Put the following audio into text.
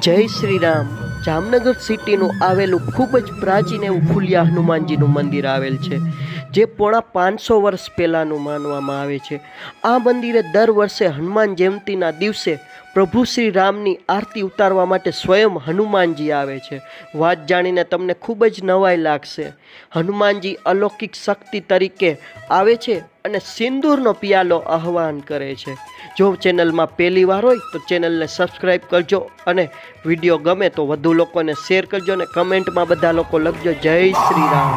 જય શ્રી રામ. જામનગર સિટીનું આવેલું ખૂબ જ પ્રાચીન એવું ફુલિયા હનુમાનજીનું મંદિર આવેલ છે, જે પોણા 500 વર્ષ પહેલાંનું માનવામાં આવે છે. આ મંદિરે દર વર્ષે હનુમાન જયંતીના દિવસે પ્રભુ શ્રી રામની આરતી ઉતારવા માટે સ્વયં હનુમાનજી આવે છે. વાત જાણીને તમને ખૂબ જ નવાઈ લાગશે. હનુમાનજી અલૌકિક શક્તિ તરીકે આવે છે અને સિંદૂરનો પિયાલો આહવાન કરે છે. જો ચેનલમાં પહેલી વાર હોય તો ચેનલને સબસ્ક્રાઈબ કરજો અને વિડીયો ગમે તો વધુ લોકોને શેર કરજો અને કમેન્ટમાં બધા લોકો લખજો જય શ્રી રામ.